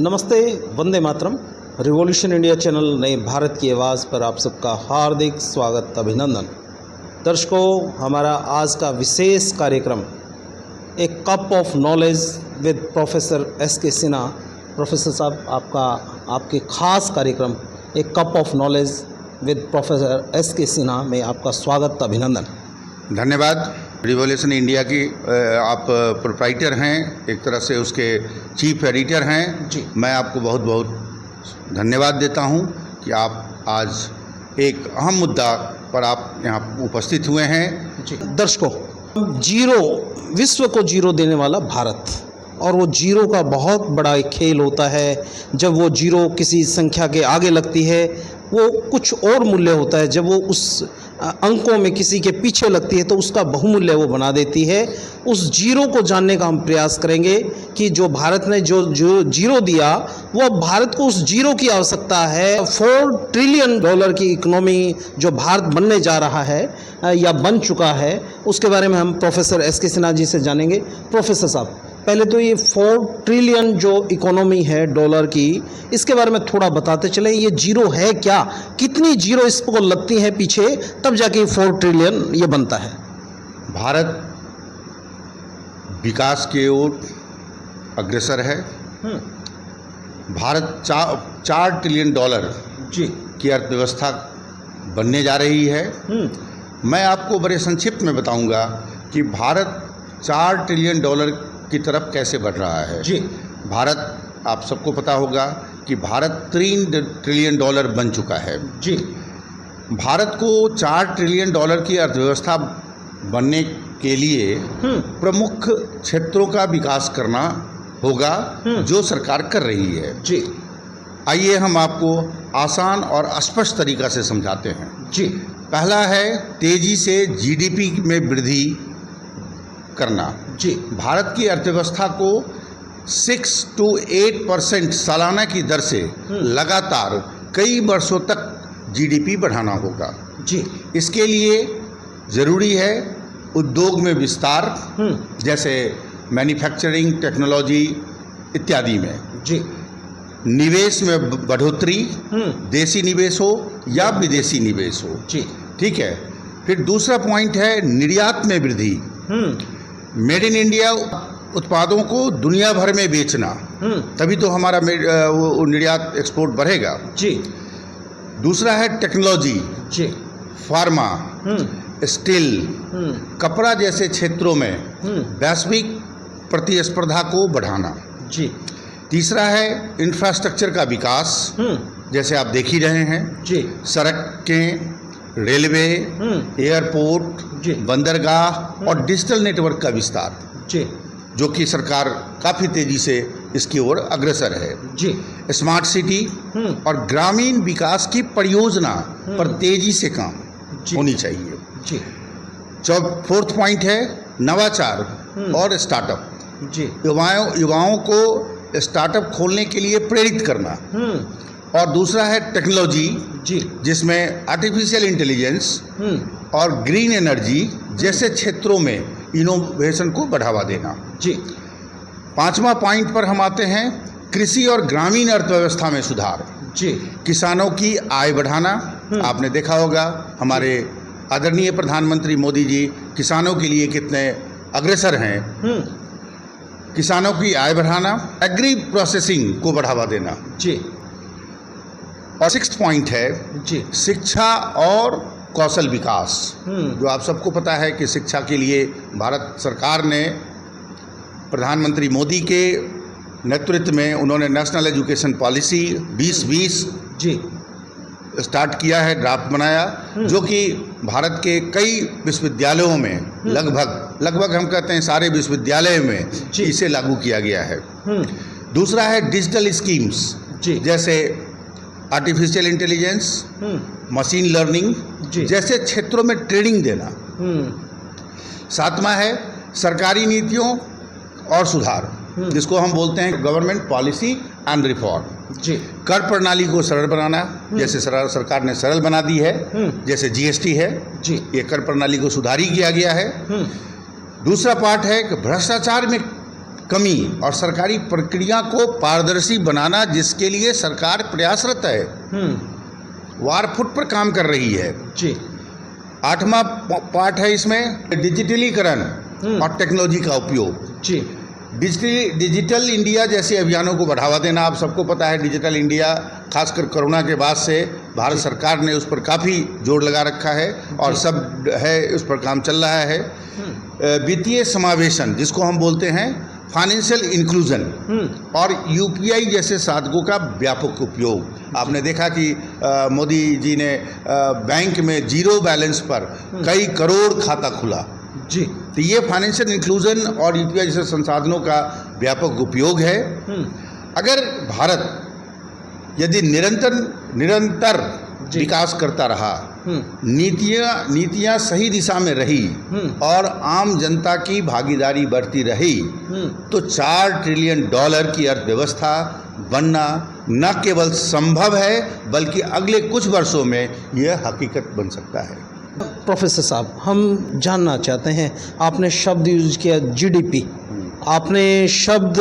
नमस्ते, Vande Mataram. Revolution India channel नए भारत की आवाज़ पर आप सबका हार्दिक स्वागत, अभिनंदन। दर्शकों, हमारा आज का विशेष कार्यक्रम एक cup of knowledge with professor SK. Sinha. Professor साहब, आपके खास कार्यक्रम एक cup of knowledge with professor SK. Sinha में आपका स्वागत, अभिनंदन। धन्यवाद। रिवॉल्यूशन इंडिया की आप प्रोप्राइटर हैं, एक तरह से उसके चीफ एडिटर हैं जी। मैं आपको बहुत बहुत धन्यवाद देता हूं कि आप आज एक अहम मुद्दा पर आप यहाँ उपस्थित हुए हैं। जी। दर्शकों, जीरो, विश्व को जीरो देने वाला भारत, और वो जीरो का बहुत बड़ा एक खेल होता है। जब वो जीरो किसी संख्या के आगे लगती है वो कुछ और मूल्य होता है, जब वो उस अंकों में किसी के पीछे लगती है तो उसका बहुमूल्य वो बना देती है। उस जीरो को जानने का हम प्रयास करेंगे कि जो भारत ने जो जीरो दिया, वो भारत को उस जीरो की आवश्यकता है। $4 ट्रिलियन की इकोनॉमी जो भारत बनने जा रहा है या बन चुका है, उसके बारे में हम प्रोफेसर एस.के. सिन्हा जी से जानेंगे। प्रोफेसर साहब, पहले तो ये 4 ट्रिलियन जो इकोनॉमी है डॉलर की, इसके बारे में थोड़ा बताते चलें। ये जीरो है क्या, कितनी जीरो इसको लगती हैं पीछे, तब जाके 4 ट्रिलियन ये बनता है? भारत विकास की ओर अग्रसर है। भारत $4 ट्रिलियन जी की अर्थव्यवस्था बनने जा रही है। मैं आपको बड़े संक्षिप्त में बताऊंगा कि भारत $4 ट्रिलियन की तरफ कैसे बढ़ रहा है। जी। भारत, आप सबको पता होगा कि भारत $3 ट्रिलियन बन चुका है। जी। भारत को $4 ट्रिलियन की अर्थव्यवस्था बनने के लिए प्रमुख क्षेत्रों का विकास करना होगा, जो सरकार कर रही है। जी। आइए हम आपको आसान और स्पष्ट तरीका से समझाते हैं। जी। पहला है तेजी से जीडीपी में वृद्धि करना। जी। भारत की अर्थव्यवस्था को 6 to 8% सालाना की दर से लगातार कई वर्षों तक जीडीपी बढ़ाना होगा। जी। इसके लिए ज़रूरी है उद्योग में विस्तार, जैसे मैन्युफैक्चरिंग, टेक्नोलॉजी इत्यादि में। जी। निवेश में बढ़ोतरी, देसी निवेश हो या विदेशी निवेश हो। जी। ठीक है। फिर दूसरा पॉइंट है निर्यात में वृद्धि। मेड इन इंडिया उत्पादों को दुनिया भर में बेचना, तभी तो हमारा निर्यात एक्सपोर्ट बढ़ेगा। जी। दूसरा है टेक्नोलॉजी। जी। फार्मा, स्टील, कपड़ा जैसे क्षेत्रों में वैश्विक प्रतिस्पर्धा को बढ़ाना। जी। तीसरा है इंफ्रास्ट्रक्चर का विकास, जैसे आप देख ही रहे हैं। जी। सड़कें, रेलवे, एयरपोर्ट, बंदरगाह और डिजिटल नेटवर्क का विस्तार। जी। जो कि सरकार काफ़ी तेजी से इसकी ओर अग्रसर है। जी। स्मार्ट सिटी और ग्रामीण विकास की परियोजना पर तेजी से काम होनी चाहिए। जी। फोर्थ पॉइंट है नवाचार और स्टार्टअप। जी। युवाओं को स्टार्टअप खोलने के लिए प्रेरित करना। और दूसरा है टेक्नोलॉजी, जी, जिसमें आर्टिफिशियल इंटेलिजेंस और ग्रीन एनर्जी जैसे क्षेत्रों में इनोवेशन को बढ़ावा देना। जी। पांचवा पॉइंट पर हम आते हैं कृषि और ग्रामीण अर्थव्यवस्था में सुधार। जी। किसानों की आय बढ़ाना। आपने देखा होगा हमारे आदरणीय प्रधानमंत्री मोदी जी किसानों के लिए कितने अग्रसर हैं। किसानों की आय बढ़ाना, एग्री प्रोसेसिंग को बढ़ावा देना। जी। और सिक्स्थ पॉइंट है जी, शिक्षा और कौशल विकास। जो आप सबको पता है कि शिक्षा के लिए भारत सरकार ने प्रधानमंत्री मोदी के नेतृत्व में उन्होंने नेशनल एजुकेशन पॉलिसी 2020 जी स्टार्ट किया है, ड्राफ्ट बनाया, जो कि भारत के कई विश्वविद्यालयों में लगभग हम कहते हैं सारे विश्वविद्यालयों में इसे लागू किया गया है। दूसरा है डिजिटल स्कीम्स, जैसे आर्टिफिशियल इंटेलिजेंस, मशीन लर्निंग जैसे क्षेत्रों में ट्रेनिंग देना। सातवां है सरकारी नीतियों और सुधार, जिसको हम बोलते हैं गवर्नमेंट पॉलिसी एंड रिफॉर्म। जी। कर प्रणाली को सरल बनाना, जैसे सरकार ने सरल बना दी है, जैसे जीएसटी है। जी। ये कर प्रणाली को सुधारी किया गया है। दूसरा पार्ट है कि भ्रष्टाचार में कमी और सरकारी प्रक्रिया को पारदर्शी बनाना, जिसके लिए सरकार प्रयासरत है, वारफुट पर काम कर रही है जी। 8वां पार्ट है इसमें डिजिटलीकरण और टेक्नोलॉजी का उपयोग जी। डिजिटल इंडिया जैसे अभियानों को बढ़ावा देना। आप सबको पता है डिजिटल इंडिया खासकर कोरोना के बाद से भारत सरकार ने उस पर काफ़ी जोर लगा रखा है और सब है, उस पर काम चल रहा है। वित्तीय समावेशन जिसको हम बोलते हैं फाइनेंशियल इंक्लूजन और यूपीआई जैसे साधकों का व्यापक उपयोग। आपने देखा कि मोदी जी ने बैंक में जीरो बैलेंस पर कई करोड़ खाता खुला जी। तो ये फाइनेंशियल इंक्लूजन और यूपीआई जैसे संसाधनों का व्यापक उपयोग है। अगर भारत यदि निरंतर विकास करता रहा, नीतियाँ सही दिशा में रही और आम जनता की भागीदारी बढ़ती रही, तो $4 ट्रिलियन की अर्थव्यवस्था बनना न केवल संभव है बल्कि अगले कुछ वर्षों में यह हकीकत बन सकता है। प्रोफेसर साहब, हम जानना चाहते हैं, आपने शब्द यूज़ किया जीडीपी, आपने शब्द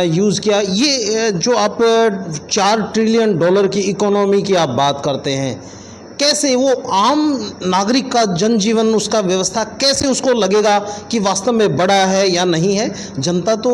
यूज़ किया, ये जो आप $4 ट्रिलियन की इकोनॉमी की आप बात करते हैं, कैसे वो आम नागरिक का जनजीवन, उसका व्यवस्था कैसे उसको लगेगा कि वास्तव में बड़ा है या नहीं है? जनता तो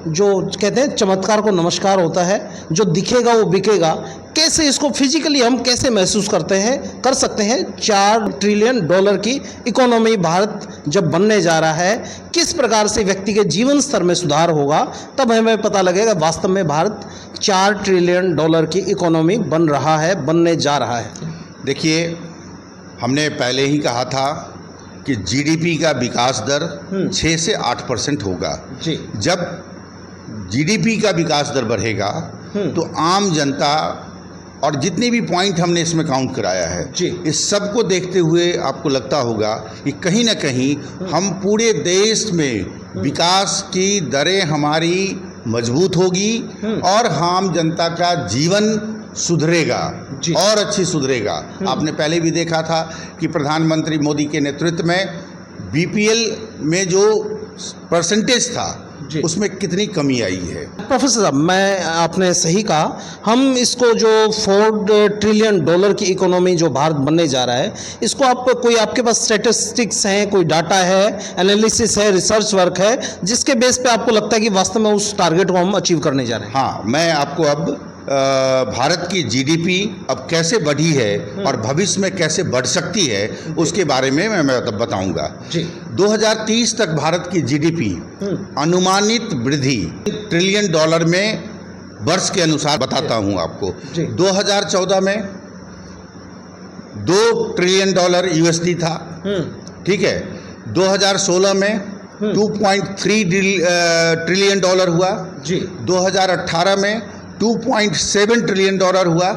जो कहते हैं चमत्कार को नमस्कार होता है, जो दिखेगा वो बिकेगा। कैसे इसको फिजिकली हम कैसे महसूस कर सकते हैं? $4 ट्रिलियन की इकोनॉमी भारत जब बनने जा रहा है, किस प्रकार से व्यक्ति के जीवन स्तर में सुधार होगा, तब हमें पता लगेगा वास्तव में भारत $4 ट्रिलियन की इकोनॉमी बन रहा है, बनने जा रहा है। देखिए, हमने पहले ही कहा था कि जीडीपी का विकास दर 6 से 8% होगा जी। जब जीडीपी का विकास दर बढ़ेगा तो आम जनता और जितने भी पॉइंट हमने इसमें काउंट कराया है जी, इस सब को देखते हुए आपको लगता होगा कि कहीं ना कहीं हम पूरे देश में विकास की दरें हमारी मजबूत होगी और आम जनता का जीवन सुधरेगा और अच्छी सुधरेगा। आपने पहले भी देखा था कि प्रधानमंत्री मोदी के नेतृत्व में बीपीएल में जो परसेंटेज था उसमें कितनी कमी आई है। प्रोफेसर साहब, मैं आपने सही कहा, हम इसको जो $4 ट्रिलियन की इकोनॉमी जो भारत बनने जा रहा है, इसको आप कोई आपके पास स्टैटिस्टिक्स हैं, कोई डाटा है, एनालिसिस है, रिसर्च वर्क है, जिसके बेस पे आपको लगता है कि वास्तव में उस टारगेट को हम अचीव करने जा रहे हैं? हाँ, मैं आपको अब भारत की जीडीपी अब कैसे बढ़ी है और भविष्य में कैसे बढ़ सकती है उसके बारे में मैं बताऊंगा। 2030 तक भारत की जीडीपी अनुमानित वृद्धि $ट्रिलियन में वर्ष के अनुसार बताता हूं आपको। 2014 में $2 ट्रिलियन USD था, ठीक है। 2016 में 2.3 ट्रिलियन हुआ जी। 2018 में 2.7 ट्रिलियन हुआ।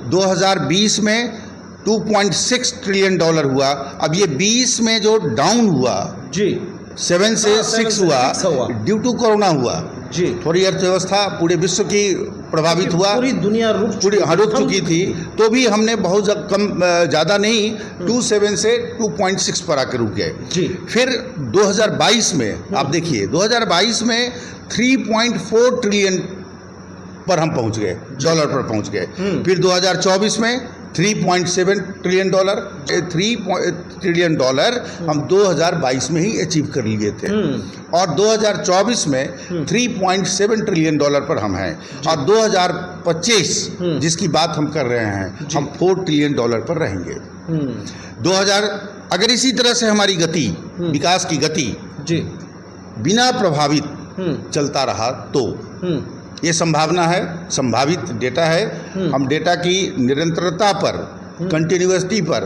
2020 में 2.6 ट्रिलियन हुआ। अब ये 20 में जो डाउन हुआ जी, 7 से 6 हुआ ड्यू टू कोरोना हुआ जी। थोड़ी अर्थव्यवस्था पूरे विश्व की प्रभावित हुआ, पूरी दुनिया रुक चुकी थी, तो भी हमने बहुत कम ज़्यादा नहीं 2.7 से 2.6 पर आकर रुक गए जी। फिर 2022 में आप देखिए, 2022 में 3.4 ट्रिलियन पर हम पहुंच गए, डॉलर पर पहुंच गए। फिर 2024 में 3.7 ट्रिलियन 3 ट्रिलियन हम 2022 में ही अचीव कर लिए थे और 2024 में 3.7 ट्रिलियन पर हम हैं और 2025 जिसकी बात हम कर रहे हैं, हम 4 ट्रिलियन पर रहेंगे। 2000 अगर इसी तरह से हमारी गति, विकास की गति जी, बिना प्रभावित चलता रहा तो ये संभावना है, संभावित डेटा है। हम डेटा की निरंतरता पर, कंटिन्यूअसटी पर,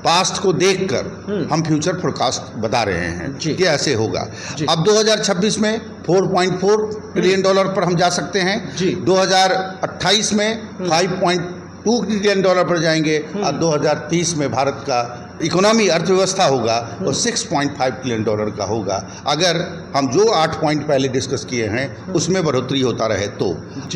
पास्ट को देखकर हम फ्यूचर फोरकास्ट बता रहे हैं कि ऐसे होगा। अब 2026 में 4.4 ट्रिलियन पर हम जा सकते हैं। 2028 में 5.2 ट्रिलियन पर जाएंगे और 2030 में भारत का इकोनॉमी अर्थव्यवस्था होगा वो 6.5 ट्रिलियन का होगा, अगर हम जो 8 पॉइंट पहले डिस्कस किए हैं उसमें बढ़ोतरी होता रहे तो।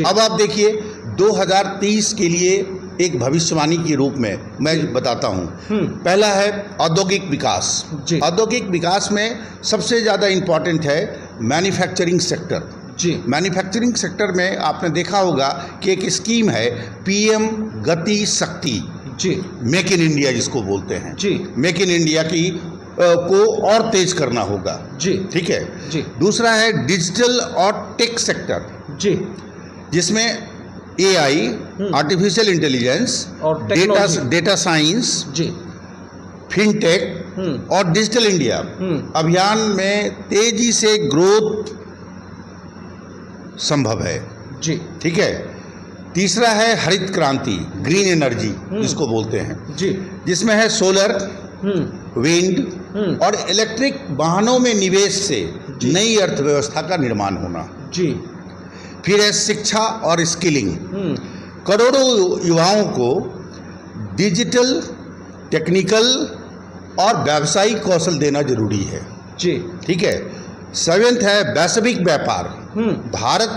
अब आप देखिए 2030 के लिए एक भविष्यवाणी के रूप में मैं बताता हूँ। पहला है औद्योगिक विकास। जी। औद्योगिक विकास में सबसे ज़्यादा इम्पॉर्टेंट है मैन्युफैक्चरिंग सेक्टर। जी। मैन्युफैक्चरिंग सेक्टर में आपने देखा होगा कि एक स्कीम है पीएम गति शक्ति, जी। मेक इन इंडिया जिसको बोलते हैं। जी। मेक इन इंडिया की को और तेज करना होगा। जी। ठीक है। जी। दूसरा है डिजिटल और टेक सेक्टर, जी। जिसमें एआई, आर्टिफिशियल इंटेलिजेंस और डेटा साइंस, जी। फिनटेक और डिजिटल इंडिया अभियान में तेजी से ग्रोथ संभव है। जी। ठीक है। तीसरा है हरित क्रांति, ग्रीन एनर्जी जिसको बोलते हैं। जी। जिसमें है सोलर, विंड और इलेक्ट्रिक वाहनों में निवेश से नई अर्थव्यवस्था का निर्माण होना। जी। फिर है शिक्षा और स्किलिंग, करोड़ों युवाओं को डिजिटल, टेक्निकल और व्यावसायिक कौशल देना जरूरी है। जी। ठीक है। सेवेंथ है वैश्विक व्यापार, भारत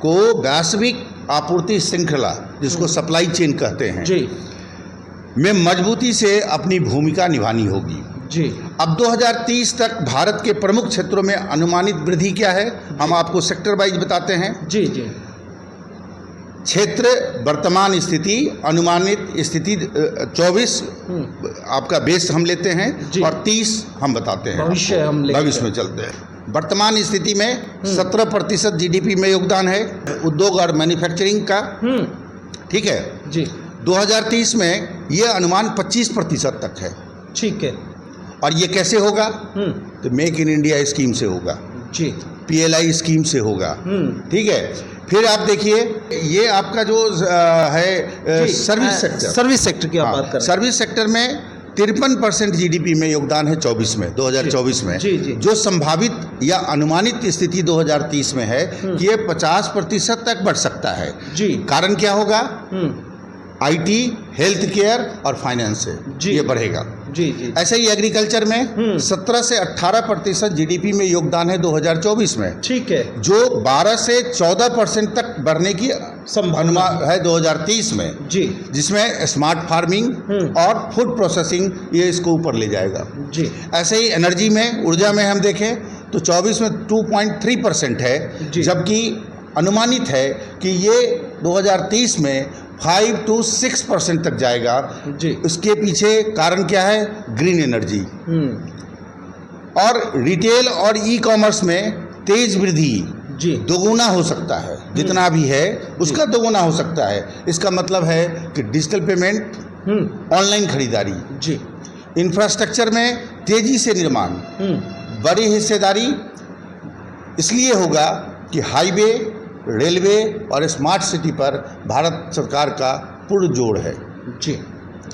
को वैश्विक आपूर्ति श्रृंखला जिसको सप्लाई चेन कहते हैं जी। में मजबूती से अपनी भूमिका निभानी होगी। जी। अब 2030 तक भारत के प्रमुख क्षेत्रों में अनुमानित वृद्धि क्या है, हम आपको सेक्टर वाइज बताते हैं। जी। जी। क्षेत्र वर्तमान स्थिति, अनुमानित स्थिति 24 आपका बेस हम लेते हैं और 30 हम बताते हैं। भविष्य हम लेते हैं। भविष्य में चलते हैं। वर्तमान स्थिति में 17% जीडीपी में योगदान है उद्योग और मैन्युफैक्चरिंग का। ठीक है जी। 2030 में यह अनुमान 25% तक है। ठीक है। और ये कैसे होगा? तो मेक इन इंडिया स्कीम से होगा। जी। पीएलआई स्कीम से होगा। ठीक है। फिर आप देखिए ये आपका जो है सर्विस सेक्टर। सर्विस सेक्टर की आप बात कर रहे हैं। सर्विस सेक्टर में 53% जीडीपी में योगदान है 24 में, 2024 में। जी। जी। जो संभावित या अनुमानित स्थिति 2030 में है कि ये 50% तक बढ़ सकता है। जी। कारण क्या होगा? आईटी, हेल्थ केयर और फाइनेंस से ये बढ़ेगा। जी। जी। ऐसे ही एग्रीकल्चर में 17 से 18% जीडीपी में योगदान है 2024 में। ठीक है। जो 12 से 14% तक बढ़ने की संभावना है 2030 में। जी। जिसमें स्मार्ट फार्मिंग और फूड प्रोसेसिंग ये इसको ऊपर ले जाएगा। जी। ऐसे ही एनर्जी में, ऊर्जा में हम देखें तो 24 में 2.3% है, जबकि अनुमानित है कि ये 2030 में 5 to 6% तक जाएगा। जी। इसके पीछे कारण क्या है? Green energy. और रिटेल और ई कॉमर्स में तेज वृद्धि जी दोगुना हो सकता है, जितना भी है उसका दोगुना हो सकता है। इसका मतलब है कि डिजिटल पेमेंट, ऑनलाइन खरीदारी, जी, इंफ्रास्ट्रक्चर में तेजी से निर्माण, बड़ी हिस्सेदारी इसलिए होगा कि हाईवे, रेलवे और स्मार्ट सिटी पर भारत सरकार का पूर्ण जोर है। जी।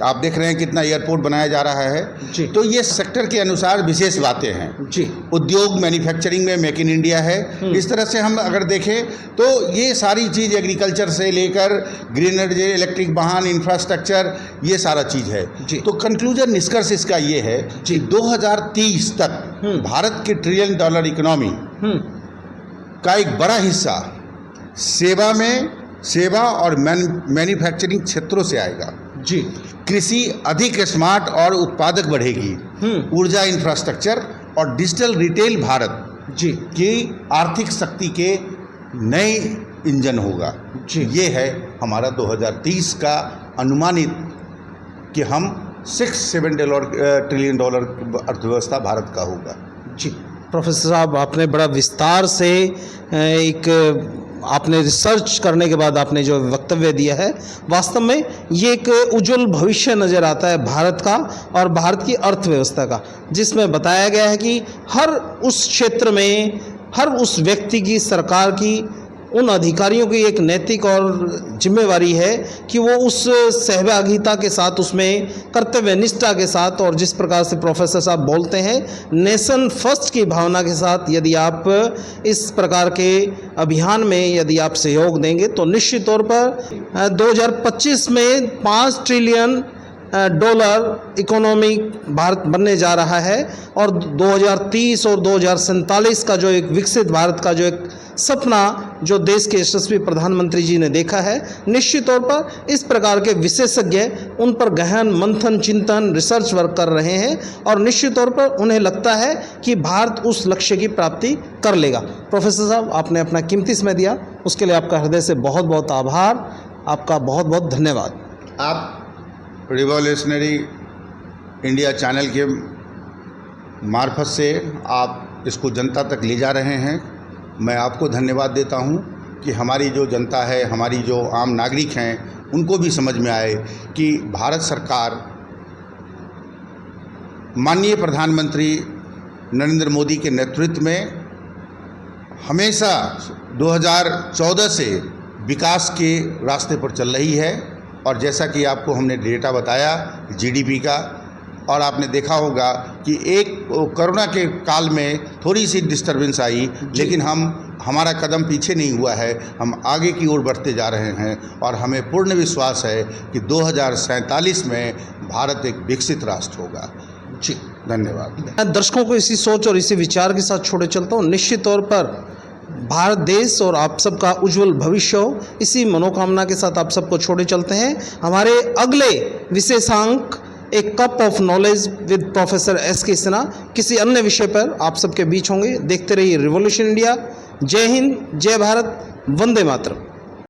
आप देख रहे हैं कितना एयरपोर्ट बनाया जा रहा है। जी। तो ये सेक्टर के अनुसार विशेष बातें हैं। जी। उद्योग, मैन्युफैक्चरिंग में मेक इन इंडिया है। इस तरह से हम अगर देखें तो ये सारी चीज़ एग्रीकल्चर से लेकर ग्रीन एनर्जी, इलेक्ट्रिक वाहन, इंफ्रास्ट्रक्चर, ये सारा चीज़ है। जी। तो कंक्लूजन, निष्कर्ष इसका ये है कि 2030 तक भारत की $1 ट्रिलियन इकोनॉमी का एक बड़ा हिस्सा सेवा और मैन्युफैक्चरिंग क्षेत्रों से आएगा। जी। कृषि अधिक स्मार्ट और उत्पादक बढ़ेगी। ऊर्जा, इंफ्रास्ट्रक्चर और डिजिटल रिटेल भारत जी की आर्थिक शक्ति के नए इंजन होगा। जी। ये है हमारा 2030 का अनुमानित कि हम $6-7 ट्रिलियन अर्थव्यवस्था भारत का होगा। जी। प्रोफेसर साहब, आपने बड़ा विस्तार से आपने रिसर्च करने के बाद आपने जो वक्तव्य दिया है, वास्तव में ये एक उज्जवल भविष्य नज़र आता है भारत का और भारत की अर्थव्यवस्था का, जिसमें बताया गया है कि हर उस क्षेत्र में, हर उस व्यक्ति की, सरकार की, उन अधिकारियों की एक नैतिक और जिम्मेवारी है कि वो उस सहभागिता के साथ, उसमें कर्तव्य निष्ठा के साथ, और जिस प्रकार से प्रोफेसर साहब बोलते हैं नेशन फर्स्ट की भावना के साथ, यदि आप इस प्रकार के अभियान में यदि आप सहयोग देंगे तो निश्चित तौर पर 2025 में $5 ट्रिलियन डॉलर इकोनॉमिक भारत बनने जा रहा है और 2030 और 2047 का जो एक विकसित भारत का जो एक सपना जो देश के यशस्वी प्रधानमंत्री जी ने देखा है, निश्चित तौर पर इस प्रकार के विशेषज्ञ उन पर गहन मंथन चिंतन रिसर्च वर्क कर रहे हैं और निश्चित तौर पर उन्हें लगता है कि भारत उस लक्ष्य की प्राप्ति कर लेगा। प्रोफेसर साहब, आपने अपना कीमती समय दिया, उसके लिए आपका हृदय से बहुत बहुत आभार, आपका बहुत बहुत धन्यवाद। आप रिवॉल्यूशनरी इंडिया चैनल के मार्फत से आप इसको जनता तक ले जा रहे हैं। मैं आपको धन्यवाद देता हूं कि हमारी जो जनता है, हमारी जो आम नागरिक हैं, उनको भी समझ में आए कि भारत सरकार माननीय प्रधानमंत्री नरेंद्र मोदी के नेतृत्व में हमेशा 2014 से विकास के रास्ते पर चल रही है। और जैसा कि आपको हमने डेटा बताया जीडीपी का, और आपने देखा होगा कि एक कोरोना के काल में थोड़ी सी डिस्टर्बेंस आई, लेकिन हमारा कदम पीछे नहीं हुआ है, हम आगे की ओर बढ़ते जा रहे हैं और हमें पूर्ण विश्वास है कि 2047 में भारत एक विकसित राष्ट्र होगा। जी धन्यवाद। मैं दर्शकों को इसी सोच और इसी विचार के साथ छोड़े चलता हूँ। निश्चित तौर पर भारत देश और आप सबका उज्जवल भविष्य हो, इसी मनोकामना के साथ आप सबको छोड़े चलते हैं। हमारे अगले विशेषांक एक cup of knowledge with professor SK Sinha किसी अन्य विषय पर आप सबके बीच होंगे। देखते रहिए रिवॉल्यूशन इंडिया। जय हिंद, जय भारत, वंदे मातरम।